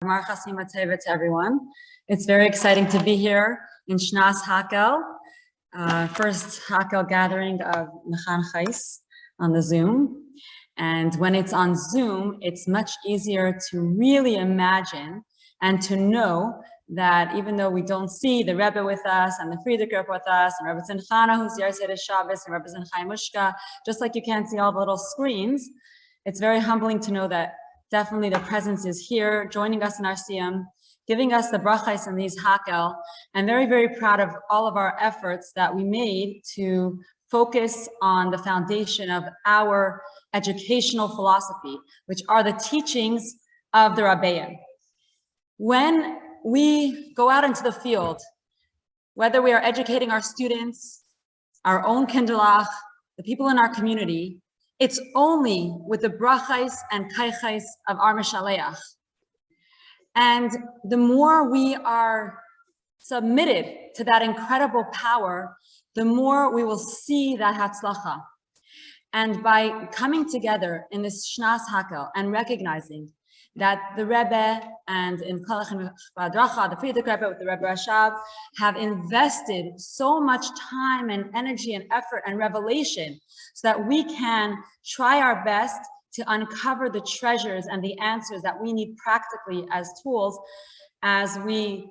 To everyone. It's very exciting to be here in Shnas Hakhel, first Hakhel gathering of Mechanchais on the Zoom. And when it's on Zoom, it's much easier to really imagine and to know that even though we don't see the Rebbe with us and the Friedrich Rebbe with us and Rebbe Zinchana who's Yerzeh Shabbos and Rebbe Zinchai Mushka, just like you can't see all the little screens, it's very humbling to know that definitely the presence is here, joining us in our siyum, giving us the brachais in these Hakhel, and very, very proud of all of our efforts that we made to focus on the foundation of our educational philosophy, which are the teachings of the Rabbeim. When we go out into the field, whether we are educating our students, our own kinderlach, the people in our community, it's only with the brachais and kaichais of our Mishaleach. And the more we are submitted to that incredible power, the more we will see that hatzlacha. And by coming together in this Shnas Hakhel and recognizing that the Rebbe and in Kalach Badracha, the Friedrich Rebbe with the Rebbe Rashab, have invested so much time and energy and effort and revelation so that we can try our best to uncover the treasures and the answers that we need practically as tools as we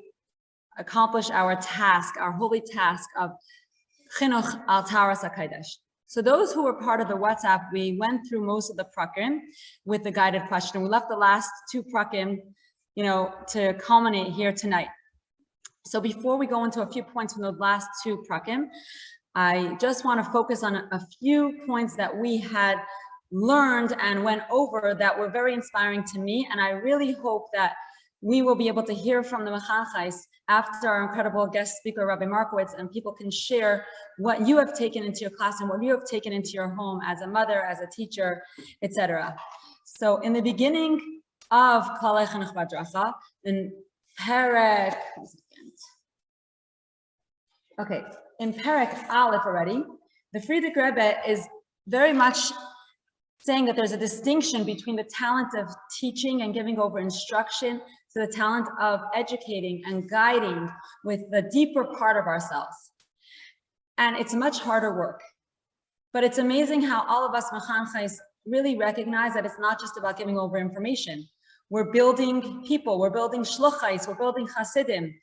accomplish our task, our holy task of Chinuch al Taras HaKadosh. So those who were part of the WhatsApp, we went through most of the prakim with the guided question. We left the last two prakim, to culminate here tonight. So before we go into a few points from the last two prakim, I just want to focus on a few points that we had learned and went over that were very inspiring to me. And I really hope that we will be able to hear from the Mechanchais after our incredible guest speaker, Rabbi Markowitz, and people can share what you have taken into your class and what you have taken into your home as a mother, as a teacher, etc. So in the beginning of Kalech Chinuch Badracha, in Perek, in Perek Aleph already, the Friedrich Rebbe is very much saying that there's a distinction between the talent of teaching and giving over instruction to the talent of educating and guiding with the deeper part of ourselves. And it's much harder work. But it's amazing how all of us Mechanchais really recognize that it's not just about giving over information. We're building people, we're building shluchais, we're building chasidim.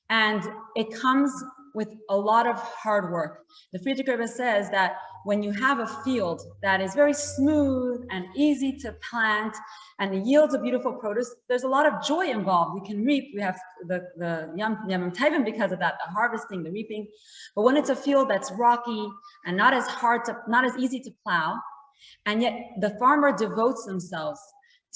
And it comes with a lot of hard work. The Friedrich Rebbe says that when you have a field that is very smooth and easy to plant and it yields a beautiful produce, there's a lot of joy involved. We can reap, we have the Yom Tovim because of that, the harvesting, the reaping. But when it's a field that's rocky and not as easy to plow, and yet the farmer devotes themselves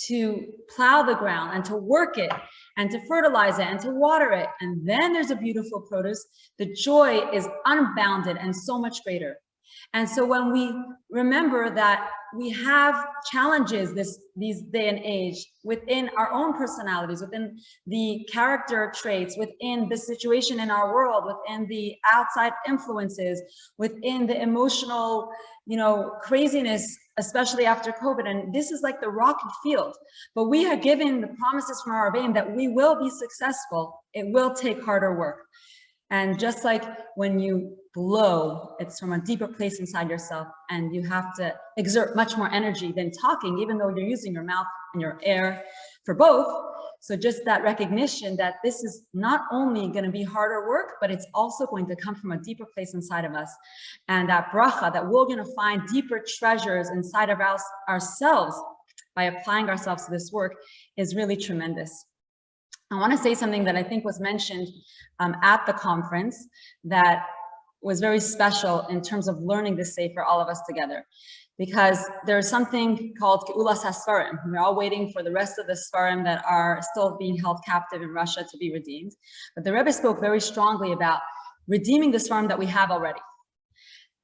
to plow the ground and to work it and to fertilize it and to water it, and then there's a beautiful produce, the joy is unbounded and so much greater. And so when we remember that we have challenges these day and age within our own personalities, within the character traits, within the situation in our world, within the outside influences, within the emotional, craziness, especially after COVID. And this is like the rocky field, but we are given the promises from our Rebbeim that we will be successful. It will take harder work. And just like when you blow, it's from a deeper place inside yourself, and you have to exert much more energy than talking, even though you're using your mouth and your air for both. So just that recognition that this is not only going to be harder work, but it's also going to come from a deeper place inside of us. And that bracha, that we're going to find deeper treasures inside of ourselves by applying ourselves to this work, is really tremendous. I want to say something that I think was mentioned at the conference that was very special in terms of learning this sefer, all of us together, because there's something called Geula Sfarim. We're all waiting for the rest of the Sfarim that are still being held captive in Russia to be redeemed. But the Rebbe spoke very strongly about redeeming the Sfarim that we have already.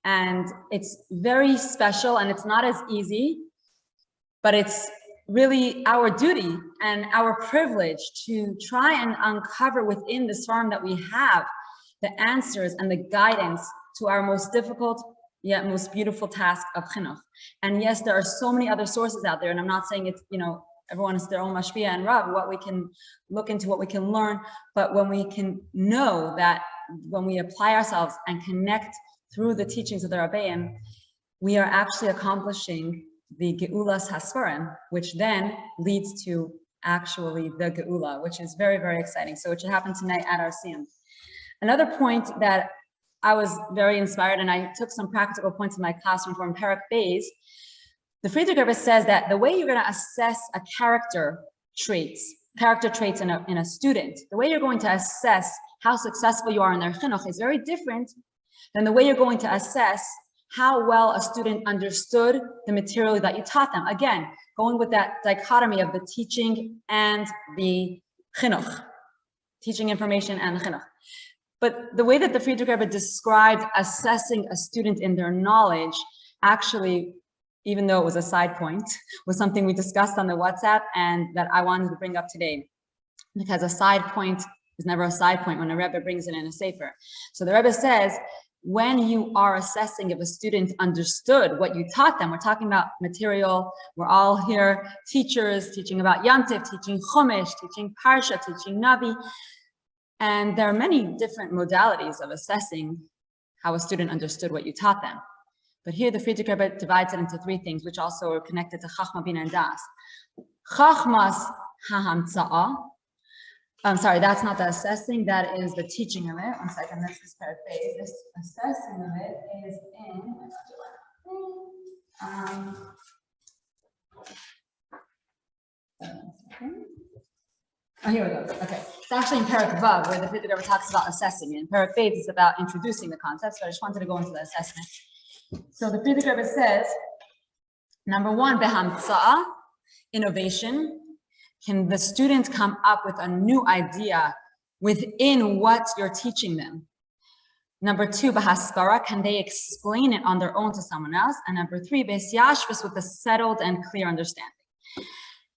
And it's very special, and it's not as easy, but it's really our duty and our privilege to try and uncover within the Sfarim that we have the answers and the guidance to our most difficult yet most beautiful task of chinuch. And yes, there are so many other sources out there, and I'm not saying it's everyone is their own mashpia and Rav, what we can look into, what we can learn, but when we can know that when we apply ourselves and connect through the teachings of the Rabbeim, we are actually accomplishing the Geulas Hasfarim, which then leads to actually the Geula, which is very, very exciting. So it should happen tonight at our Siyum. Another point that I was very inspired, and I took some practical points in my classroom from Perek Beis. The Friedrich Rebbe says that the way you're going to assess a character traits in a student, the way you're going to assess how successful you are in their chinuch is very different than the way you're going to assess how well a student understood the material that you taught them. Again, going with that dichotomy of the teaching and the chinuch, teaching information and the chinuch. But the way that the Friedrich Rebbe described assessing a student in their knowledge, actually, even though it was a side point, was something we discussed on the WhatsApp and that I wanted to bring up today. Because a side point is never a side point when a Rebbe brings it in a sefer. So the Rebbe says, when you are assessing if a student understood what you taught them, we're talking about material, we're all here, teachers, teaching about Yantiv, teaching Chumash, teaching Parsha, teaching Navi, and there are many different modalities of assessing how a student understood what you taught them. But here the Friedrich Rebbe divides it into three things, which also are connected to Chachma, Bina, and Das. Chachmas hahamtza'a. I'm sorry, that's not the assessing, that is the teaching of it. One second, this is paraphrase. This assessing of it is in, oh, here we go. Okay, it's actually in Perek Vav where the Friedrich Rebbe talks about assessing. In Perek Beis, it's about introducing the concepts, but I just wanted to go into the assessment. So the Friedrich Rebbe says, number one, behamtza'a, innovation. Can the student come up with a new idea within what you're teaching them? Number two, bahaskara, can they explain it on their own to someone else? And number three, besyashvis, with a settled and clear understanding.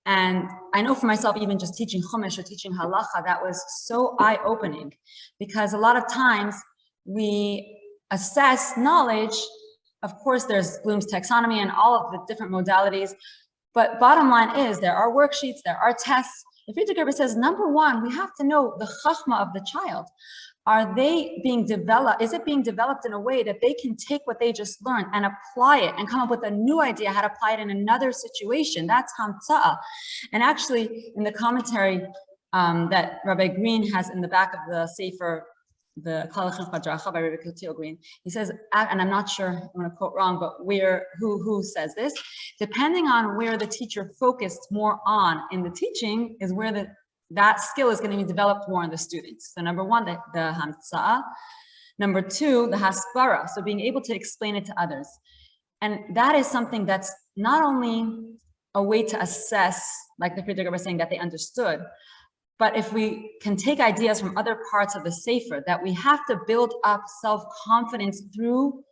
And I know for myself, even just teaching Chumash or teaching Halacha, that was so eye-opening, because a lot of times we assess knowledge. Of course, there's Bloom's taxonomy and all of the different modalities. But bottom line is, there are worksheets, there are tests. The Friedrich Rebbe says, number one, we have to know the chachma of the child. Are they being developed? Is it being developed in a way that they can take what they just learned and apply it and come up with a new idea how to apply it in another situation? That's hamtza'a. And actually, in the commentary that Rabbi Green has in the back of the Sefer, the Klal Chinuch Badracha by Rabbi Kotil Green, he says, and I'm not sure, I'm going to quote wrong, but who says this? Depending on where the teacher focused more on in the teaching is where that skill is going to be developed more in the students. So number one, the hamtza'a. Number two, the hasbara, so being able to explain it to others. And that is something that's not only a way to assess, like the Friedrich was saying, that they understood, but if we can take ideas from other parts of the Sefer, that we have to build up self-confidence through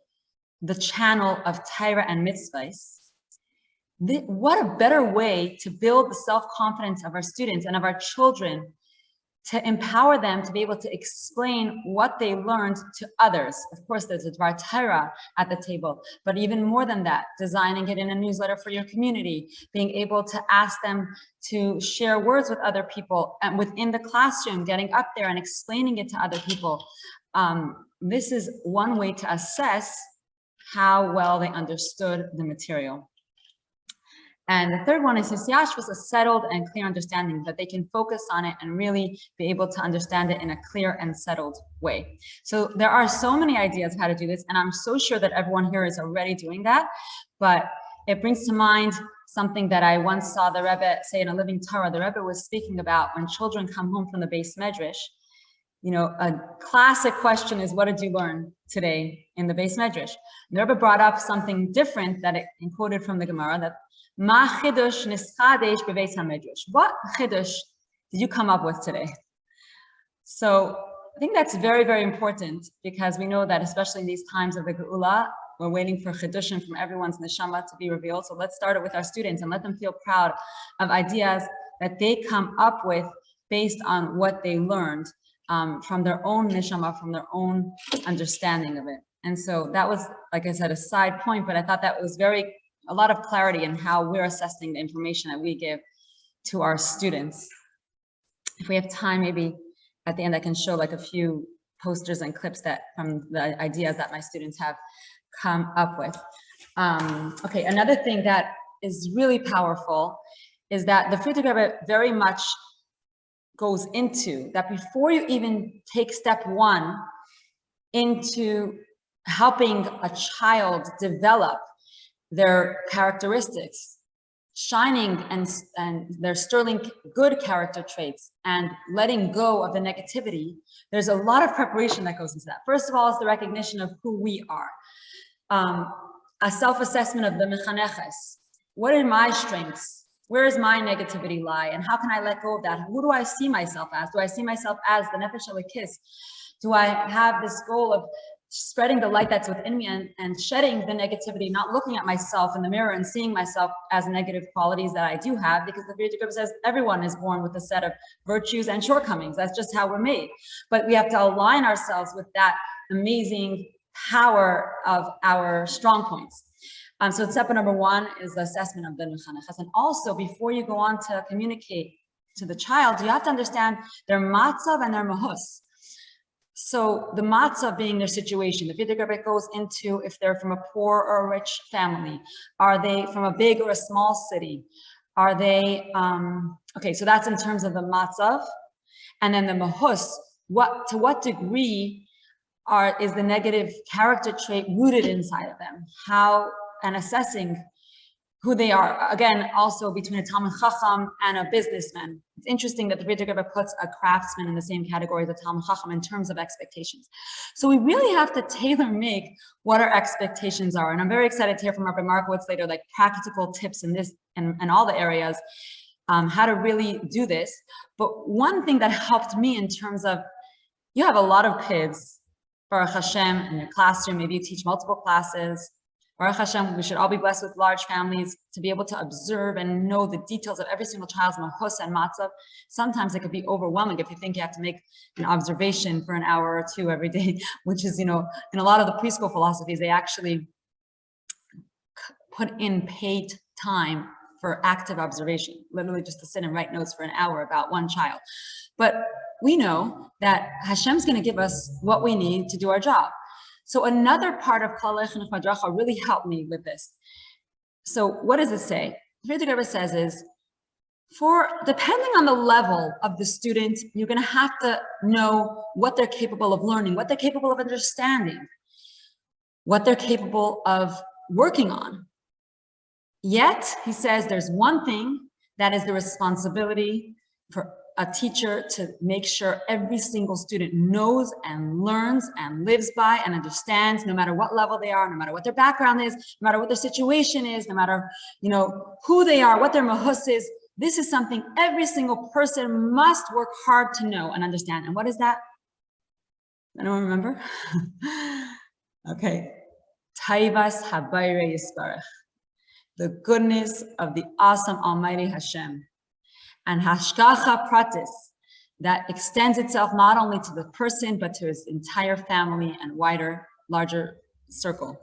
the channel of Torah and mitzvahs. What a better way to build the self-confidence of our students and of our children, to empower them to be able to explain what they learned to others. Of course, there's a Dvar Torah at the table, but even more than that, designing it in a newsletter for your community, being able to ask them to share words with other people and within the classroom, getting up there and explaining it to other people. This is one way to assess how well they understood the material. And the third one is Hisyash was a settled and clear understanding, that they can focus on it and really be able to understand it in a clear and settled way. So there are so many ideas of how to do this, and I'm so sure that everyone here is already doing that, but it brings to mind something that I once saw the Rebbe say in a Living Torah. The Rebbe was speaking about when children come home from the Beis Medrash. You know, a classic question is, what did you learn today in the Beis Medrash? The Rebbe brought up something different that it quoted from the Gemara, that Ma chidush nischadesh bebeis hamedrash. What chidush did you come up with today? So I think that's very, very important, because we know that especially in these times of the Geula, we're waiting for chidushim from everyone's neshama to be revealed. So let's start it with our students and let them feel proud of ideas that they come up with based on what they learned from their own neshama, from their own understanding of it. And so that was, like I said, a side point, but I thought that was a lot of clarity in how we're assessing the information that we give to our students. If we have time, maybe at the end I can show like a few posters and clips that from the ideas that my students have come up with. Okay, another thing that is really powerful is that the Friedrich Rebbe very much goes into that before you even take step one into helping a child develop their characteristics, shining and their sterling good character traits and letting go of the negativity, there's a lot of preparation that goes into that. First of all, it's the recognition of who we are. A self-assessment of the mechaneches. What are my strengths? Where does my negativity lie? And how can I let go of that? Who do I see myself as? Do I see myself as the nefesh elokis? Do I have this goal of spreading the light that's within me and shedding the negativity, not looking at myself in the mirror and seeing myself as negative qualities that I do have? Because the Friedrich Rebbe says everyone is born with a set of virtues and shortcomings. That's just how we're made. But we have to align ourselves with that amazing power of our strong points. So step number one is the assessment of the mechaneches. And also, before you go on to communicate to the child, you have to understand their matzav and their mahus. So the matzav being their situation. The Friedrich Rebbe goes into if they're from a poor or a rich family. Are they from a big or a small city? Are they, okay, so that's in terms of the matzav. And then the mahus, to what degree is the negative character trait rooted inside of them? How, and assessing who they are. Again, also between a Talmud Chacham and a businessman. It's interesting that the Friedrich Rebbe puts a craftsman in the same category as a Talmud Chacham in terms of expectations. So we really have to tailor-make what our expectations are. And I'm very excited to hear from Rabbi Markowitz later, like practical tips in this and all the areas, how to really do this. But one thing that helped me in terms of, you have a lot of kids, Baruch Hashem, in your classroom, maybe you teach multiple classes. Baruch Hashem, we should all be blessed with large families to be able to observe and know the details of every single child's mahus and matzav. Sometimes it could be overwhelming if you think you have to make an observation for an hour or two every day, which is, in a lot of the preschool philosophies, they actually put in paid time for active observation, literally just to sit and write notes for an hour about one child. But we know that Hashem's going to give us what we need to do our job. So another part of Klal Chinuch Madracha really helped me with this. So what does it say? Friedrich Rebbe says is, depending on the level of the student, you're going to have to know what they're capable of learning, what they're capable of understanding, what they're capable of working on. Yet, he says, there's one thing that is the responsibility for a teacher to make sure every single student knows and learns and lives by and understands, no matter what level they are, no matter what their background is, no matter what their situation is, no matter who they are, what their mahus is. This is something every single person must work hard to know and understand. And what is that? Anyone remember? Okay. Taivas habayre yisparach. The goodness of the awesome Almighty Hashem. And hashgacha pratis, that extends itself not only to the person, but to his entire family and wider, larger circle.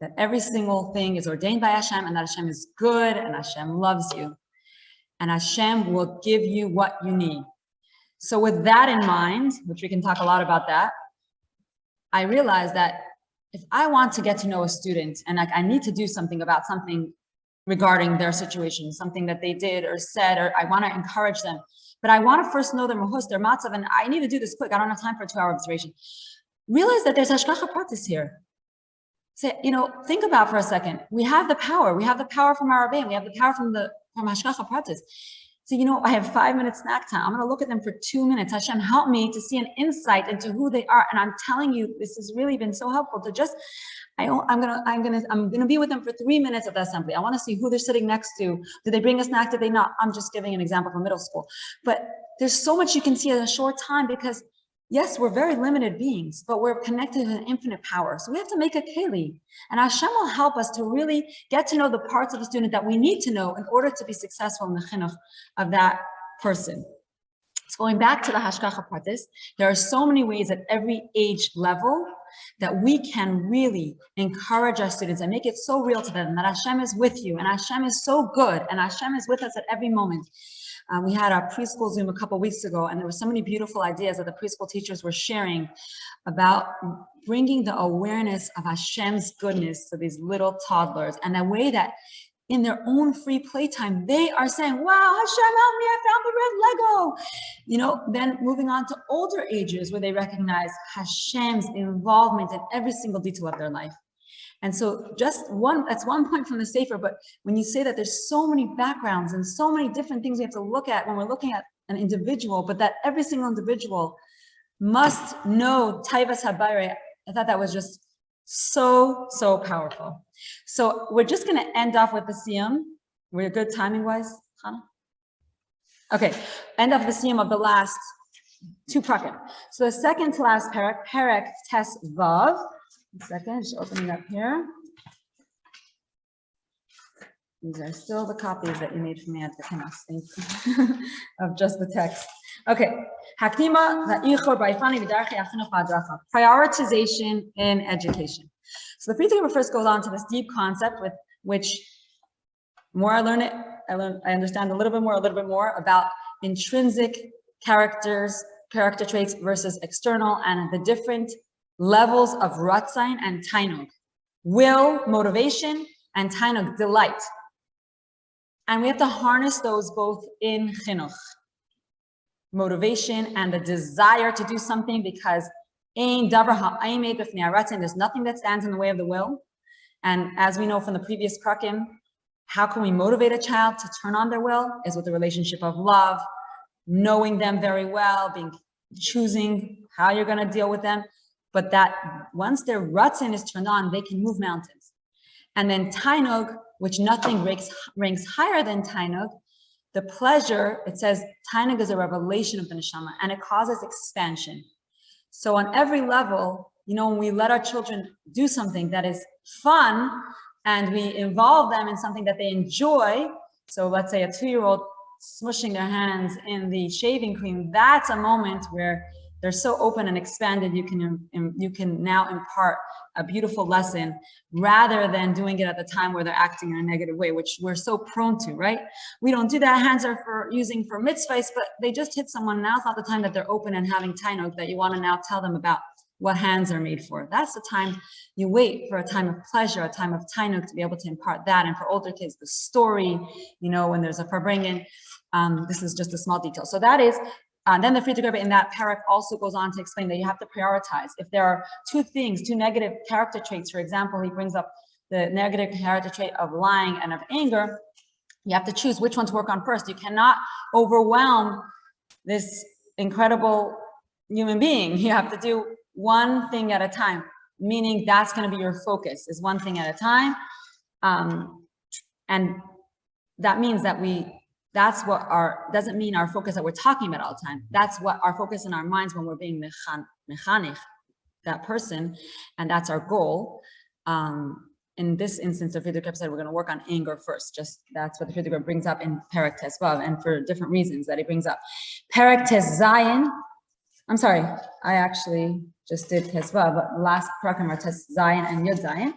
That every single thing is ordained by Hashem, and that Hashem is good, and Hashem loves you. And Hashem will give you what you need. So with that in mind, which we can talk a lot about that, I realized that if I want to get to know a student, and I need to do something about something regarding their situation, something that they did or said, or I want to encourage them, but I want to first know their mahus, their matzav, and I need to do this quick. I don't have time for a 2-hour observation. Realize that there's hashgacha pratis here. Say, think about for a second. We have the power. We have the power from our rabbein. We have the power from hashgacha pratis. So, I have 5 minutes snack time. I'm going to look at them for 2 minutes. Hashem, help me to see an insight into who they are. And I'm telling you, this has really been so helpful to just, I'm gonna be with them for 3 minutes at the assembly. I want to see who they're sitting next to. Did they bring a snack? Did they not? I'm just giving an example from middle school. But there's so much you can see in a short time because, yes, we're very limited beings, but we're connected to an infinite power. So we have to make a keli. And Hashem will help us to really get to know the parts of the student that we need to know in order to be successful in the chinuch of that person. Going back to the hashgacha pratis, there are so many ways at every age level that we can really encourage our students and make it so real to them that Hashem is with you and Hashem is so good and Hashem is with us at every moment. We had our preschool Zoom a couple of weeks ago, and there were so many beautiful ideas that the preschool teachers were sharing about bringing the awareness of Hashem's goodness to these little toddlers, and the way that in their own free playtime, they are saying, wow, Hashem, help me, I found the red Lego. You know, then moving on to older ages where they recognize Hashem's involvement in every single detail of their life. And so that's one point from the Sefer, but when you say that there's so many backgrounds and so many different things we have to look at when we're looking at an individual, but that every single individual must know Taivas Habayre, I thought that was just so powerful. So we're just going to end off with the Siyam. We're good timing-wise, Hannah? Okay, end off the Siyam of the last two prakim. So the second to last Perek Tes Vav. Second, just opening up here. These are still the copies that you made for me at the Kinos. Thank you. Of just the text. Okay. Prioritization in education. So the Frierdiker first goes on to this deep concept with which more I learn it, I understand a little bit more about intrinsic character traits versus external, and the different levels of Ratzain and Tainug, will, motivation, and Tainug, delight. And we have to harness those both in Chinuch, motivation and the desire to do something, because there's nothing that stands in the way of the will. And as we know from the previous prakim, how can we motivate a child to turn on their will is with the relationship of love, knowing them very well, choosing how you're going to deal with them. But that once their Ratzin is turned on, they can move mountains. And then Tainug, which nothing ranks higher than Tainug, the pleasure, it says Tainug is a revelation of the neshama, and it causes expansion. So on every level, you know, when we let our children do something that is fun and we involve them in something that they enjoy, so let's say a 2-year-old smushing their hands in the shaving cream, that's a moment where they're so open and expanded, you can now impart a beautiful lesson rather than doing it at the time where they're acting in a negative way, which we're so prone to, right? We don't do that. Hands are for mitzvahs, but they just hit someone. Now it's not the time that they're open and having tainug that you want to now tell them about what hands are made for. That's the time you wait for a time of pleasure, a time of tainug to be able to impart that. And for older kids, the story, you know, when there's a Farbrengen, this is just a small detail. So that is. Then the Frierdiker in that parak also goes on to explain that you have to prioritize. If there are two negative character traits, for example, he brings up the negative character trait of lying and of anger, you have to choose which one to work on first. You cannot overwhelm this incredible human being. You have to do one thing at a time, meaning that's going to be your focus, is one thing at a time. And that means that doesn't mean our focus that we're talking about all the time. That's what our focus in our minds when we're being mechanich, that person, and that's our goal. In this instance, the Frierdiker said we're going to work on anger first. That's what the Frierdiker brings up in Perek Tes Vav, and for different reasons that he brings up. Perek Tes Zayin. I'm sorry, I actually just did Tes Vav, but the last prakim are Tes Zayin and Yud Zayin.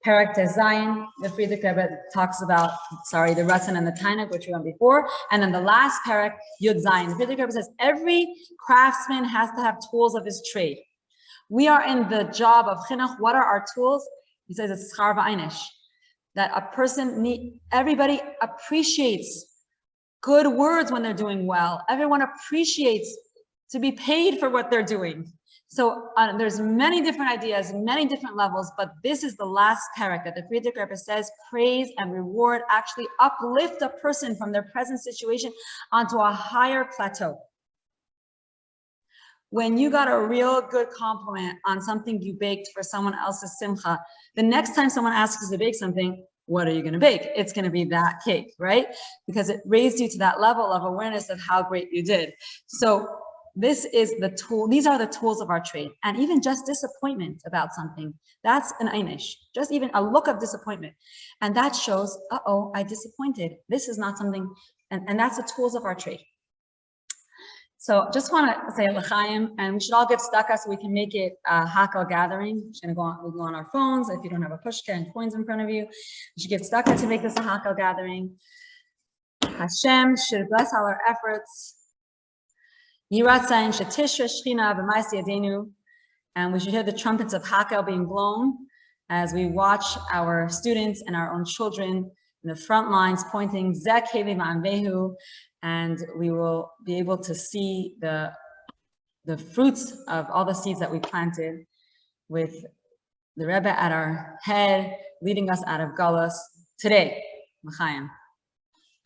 Perek Tes Zayin, the Frierdiker talks about, the Ratzin and the Tainug, which we went before. And then the last Perek, Yud Zayin. The Frierdiker says every craftsman has to have tools of his trade. We are in the job of chinuch. What are our tools? He says it's schar v'einish. That a person everybody appreciates good words when they're doing well. Everyone appreciates to be paid for what they're doing. So there's many different ideas, many different levels, but this is the last parak that the Frierdiker says praise and reward actually uplift a person from their present situation onto a higher plateau. When you got a real good compliment on something you baked for someone else's simcha, the next time someone asks you to bake something, what are you going to bake? It's going to be that cake, right? Because it raised you to that level of awareness of how great you did. So this is the tool. These are the tools of our trade. And even just disappointment about something, that's an einish. Just even a look of disappointment. And that shows, I disappointed. This is not something, and that's the tools of our trade. So just want to say l'chaim, and we should all get stuck so we can make it a Hakhel gathering. We can go on our phones. If you don't have a pushka and coins in front of you, you should get stuck to make this a Hakhel gathering. Hashem should bless all our efforts. Yiratzayin shetishra shchina b'ma'aseh yadenu, and we should hear the trumpets of Hakhel being blown as we watch our students and our own children in the front lines pointing Zek Hevi Ma'anvehu, and we will be able to see the fruits of all the seeds that we planted with the Rebbe at our head, leading us out of Gullus today. L'chaim.